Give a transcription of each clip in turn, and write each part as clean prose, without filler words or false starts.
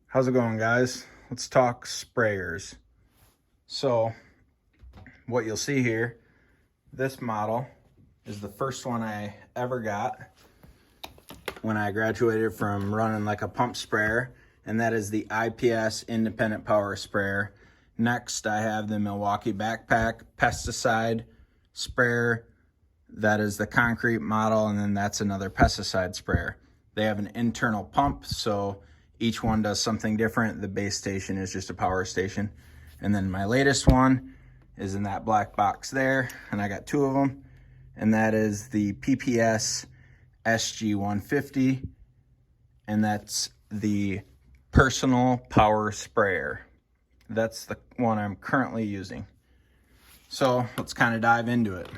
How's it going, guys? Let's talk sprayers. So what you'll see here, this model is the first one I ever got when I graduated from running like a pump sprayer, and that is the IPS Independent Power Sprayer. Next, I have the Milwaukee Backpack Pesticide Sprayer. That is the concrete model, and then that's another pesticide sprayer. They have an internal pump, so each one does something different. The base station is just a power station. And then my latest one is in that black box there, and I got two of them, and that is the PPS SG150, and that's the Personal Power Sprayer. That's the one I'm currently using. So let's kind of dive into it,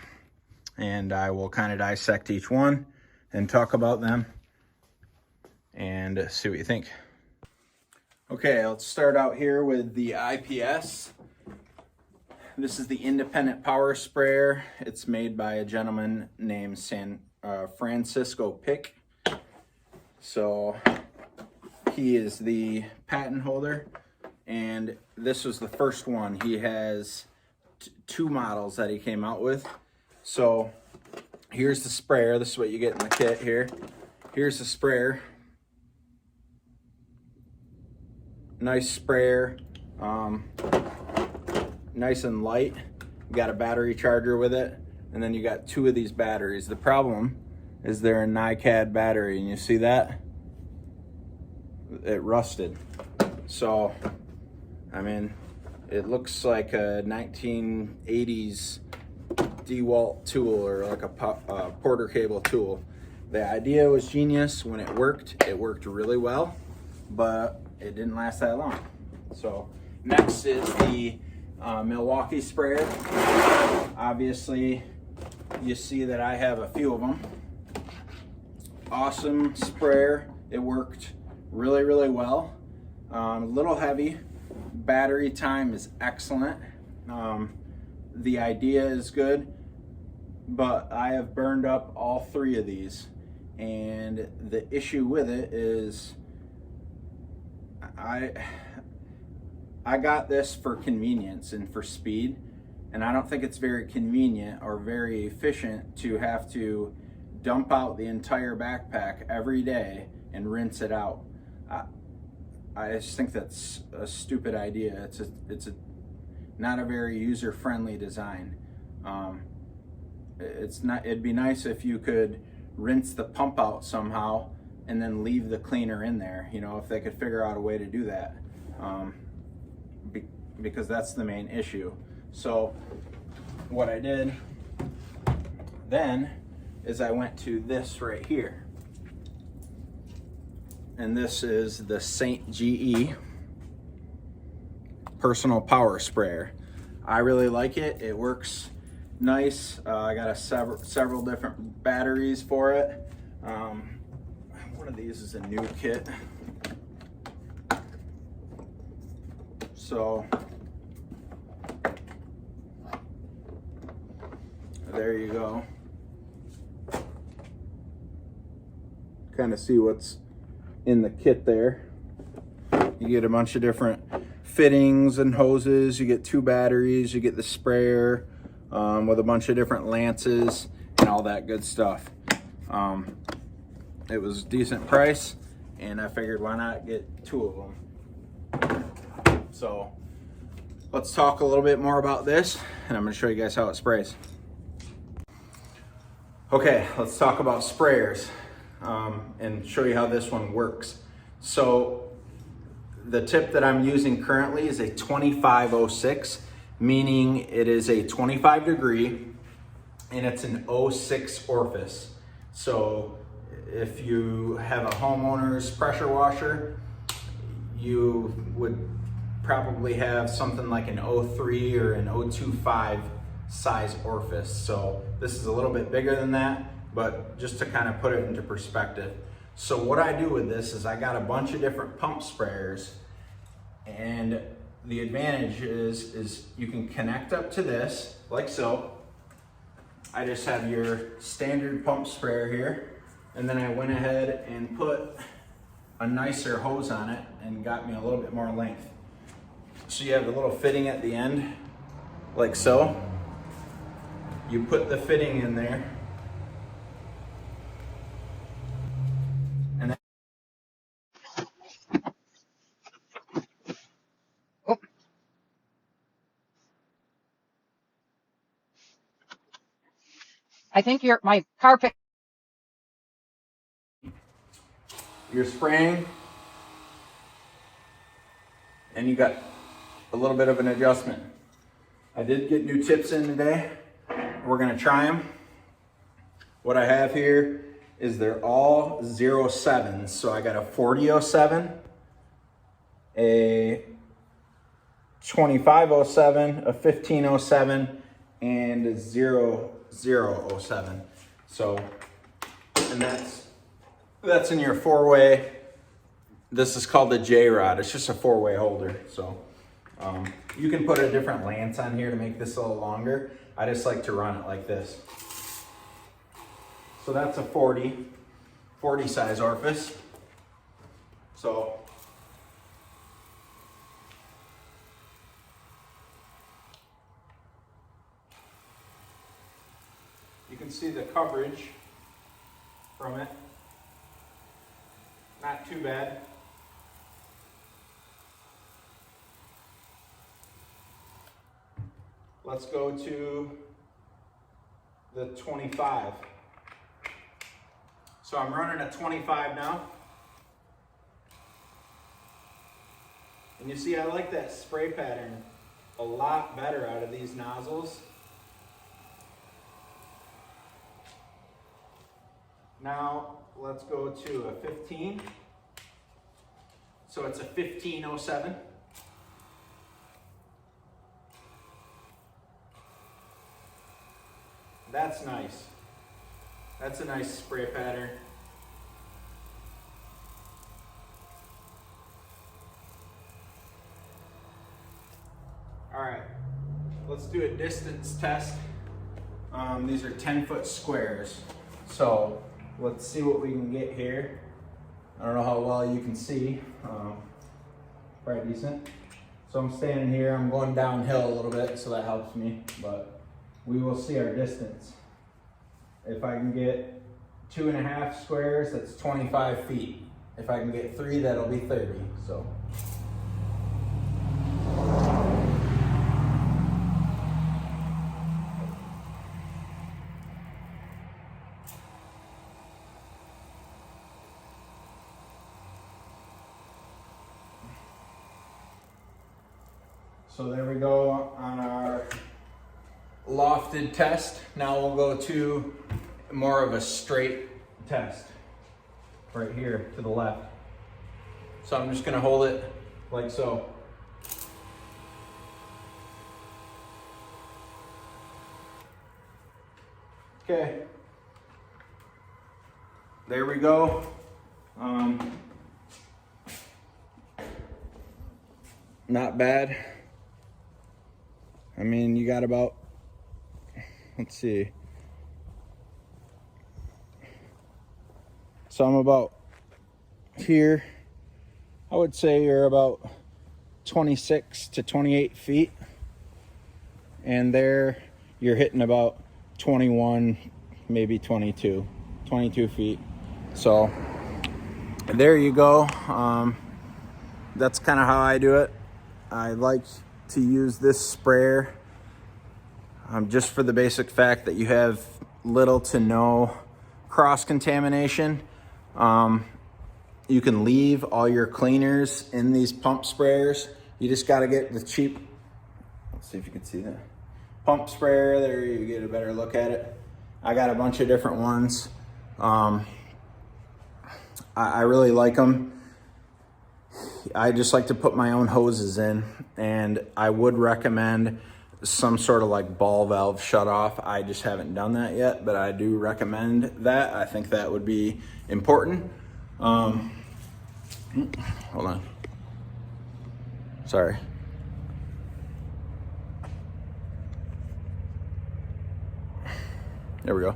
and I will kind of dissect each one and talk about them and see what you think. Okay, let's start out here with the IPS. This is the Independent Power Sprayer. It's made by a gentleman named Francisco Pick. So he is the patent holder, and this was the first one. He has two models that he came out with. So here's the sprayer. This is what you get in the kit here. Here's the sprayer. Nice sprayer, nice and light. You got a battery charger with it, and then you got two of these batteries. The problem is they're a NiCad battery, and you see that? It rusted. So, I mean, it looks like a 1980s DeWalt tool, or like a Porter cable tool. The idea was genius. When it worked really well, but it didn't last that long. So next is the Milwaukee sprayer. Obviously, you see that I have a few of them. Awesome sprayer. It worked really, really well. A little heavy. Battery time is excellent. The idea is good, but I have burned up all three of these. And the issue with it is I got this for convenience and for speed, and I don't think it's very convenient or very efficient to have to dump out the entire backpack every day and rinse it out. I just think that's a stupid idea. It's not a very user-friendly design. It'd be nice if you could rinse the pump out somehow and then leave the cleaner in there, you know, if they could figure out a way to do that, because that's the main issue. So what I did then is I went to this right here, and this is the St. GE Personal Power Sprayer. I really like it. It works nice. I got several different batteries for it. One of these is a new kit. So there you go. Kind of see what's in the kit there. You get a bunch of different fittings and hoses. You get two batteries. You get the sprayer with a bunch of different lances and all that good stuff. It was a decent price, and I figured why not get two of them. So let's talk a little bit more about this, and I'm going to show you guys how it sprays. Okay, let's talk about sprayers and show you how this one works. So the tip that I'm using currently is a 2506, meaning it is a 25 degree and it's an 06 orifice. So if you have a homeowner's pressure washer, you would probably have something like an 03 or an 025 size orifice. So this is a little bit bigger than that, but just to kind of put it into perspective. So what I do with this is I got a bunch of different pump sprayers, and the advantage is you can connect up to this like so. I just have your standard pump sprayer here, and then I went ahead and put a nicer hose on it and got me a little bit more length. So you have the little fitting at the end, like so. You put the fitting in there, and then I think my carpet. you're spraying, and you got a little bit of an adjustment. I did get new tips in today. We're gonna try them. What I have here is they're all 07s. So I got a 4007, a 2507, a 1507, and a 0007. So, and that's in your 4-way. This is called the J-Rod. It's just a 4-way holder. So you can put a different lance on here to make this a little longer. I just like to run it like this. So that's a 40 size orifice. So you can see the coverage from it. Not too bad. Let's go to the 25. So I'm running a 25 now. And you see, I like that spray pattern a lot better out of these nozzles. Now let's go to a 15. So it's a 1507. That's nice. That's a nice spray pattern. All right, let's do a distance test. These are 10-foot squares. So let's see what we can get here. I don't know how well you can see, probably decent. So I'm standing here, I'm going downhill a little bit, so that helps me, but we will see our distance. If I can get 2.5 squares, that's 25 feet. If I can get 3, that'll be 30, so. So there we go on our lofted test. Now we'll go to more of a straight test right here to the left. So I'm just gonna hold it like so. Okay, there we go. Not bad. I mean, you got about, let's see. So I'm about here. I would say you're about 26 to 28 feet. And there you're hitting about 21, maybe 22 feet. So there you go. That's kind of how I do it. I like to use this sprayer just for the basic fact that you have little to no cross contamination. You can leave all your cleaners in these pump sprayers. You just got to get the cheap, let's see if you can see that, pump sprayer. There you get a better look at it. I got a bunch of different ones. I really like them. I just like to put my own hoses in, and I would recommend some sort of like ball valve shut off. I just haven't done that yet, but I do recommend that. I think that would be important. Hold on. Sorry. There we go.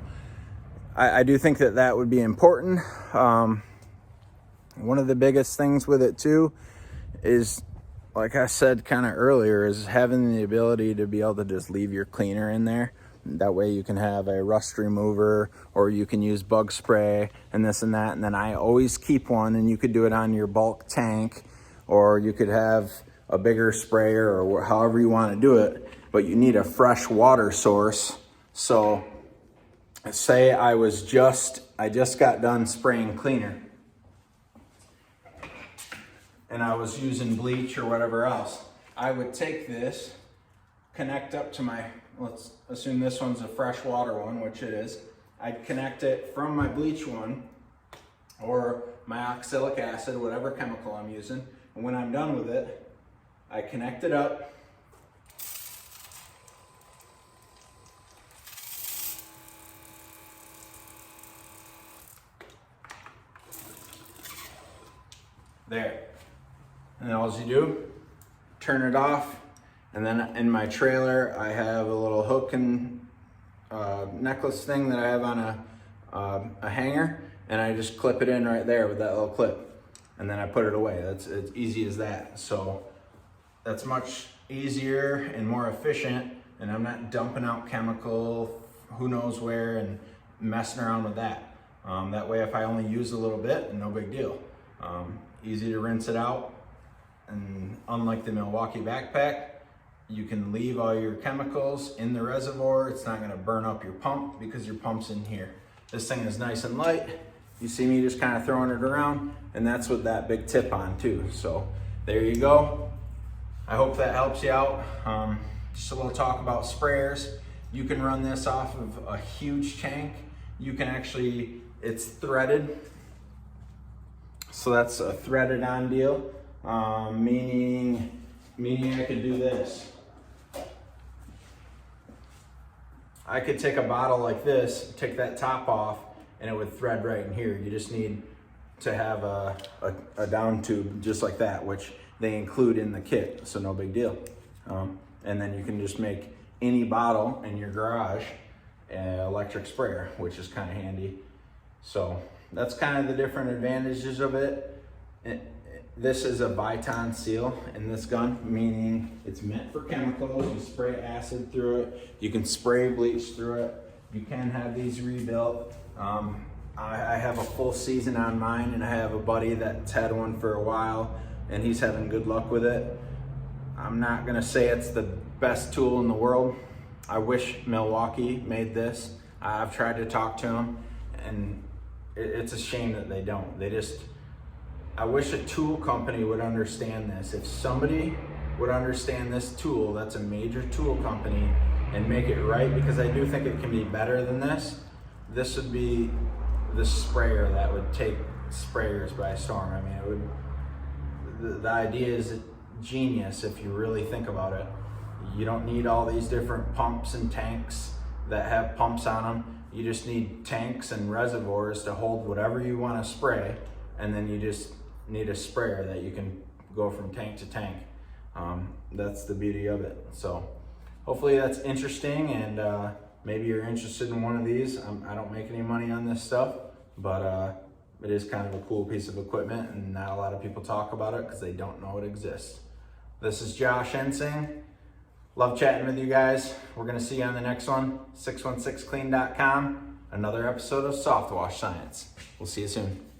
I do think that that would be important. One of the biggest things with it too is, like I said kind of earlier, is having the ability to be able to just leave your cleaner in there. That way you can have a rust remover, or you can use bug spray and this and that. And then I always keep one, and you could do it on your bulk tank, or you could have a bigger sprayer, or however you want to do it, but you need a fresh water source. So say I just got done spraying cleaner, and I was using bleach or whatever else. I would take this, connect up to my, let's assume this one's a freshwater one, which it is. I'd connect it from my bleach one or my oxalic acid, whatever chemical I'm using. And when I'm done with it, I connect it up. There. And then all you do, turn it off. And then in my trailer, I have a little hook and necklace thing that I have on a hanger, and I just clip it in right there with that little clip. And then I put it away. It's easy as that. So that's much easier and more efficient, and I'm not dumping out chemical who knows where and messing around with that. That way, if I only use a little bit, no big deal. Easy to rinse it out, and unlike the Milwaukee backpack, you can leave all your chemicals in the reservoir. It's not gonna burn up your pump because your pump's in here. This thing is nice and light. You see me just kind of throwing it around, and that's with that big tip on too. So there you go. I hope that helps you out. Just a little talk about sprayers. You can run this off of a huge tank. You can actually, it's threaded. So that's a threaded on deal, meaning I could do this. I could take a bottle like this, take that top off, and it would thread right in here. You just need to have a down tube just like that, which they include in the kit, so no big deal. And then you can just make any bottle in your garage an electric sprayer, which is kind of handy. So that's kind of the different advantages of it. This is a Viton seal in this gun, meaning it's meant for chemicals. You spray acid through it. You can spray bleach through it. You can have these rebuilt. I have a full season on mine, and I have a buddy that's had one for a while, and he's having good luck with it. I'm not gonna say it's the best tool in the world. I wish Milwaukee made this. I've tried to talk to them, and it's a shame that they don't. I wish a tool company would understand this. If somebody would understand this tool, that's a major tool company, and make it right, because I do think it can be better than this. This would be the sprayer that would take sprayers by storm. I mean, it would. The idea is genius if you really think about it. You don't need all these different pumps and tanks that have pumps on them. You just need tanks and reservoirs to hold whatever you want to spray, and then you just need a sprayer that you can go from tank to tank. That's the beauty of it. So hopefully that's interesting, and maybe you're interested in one of these. I don't make any money on this stuff, but it is kind of a cool piece of equipment, and not a lot of people talk about it because they don't know it exists. This is Josh Ensing. Love chatting with you guys. We're gonna see you on the next one. 616clean.com. Another episode of Soft Wash Science. We'll see you soon.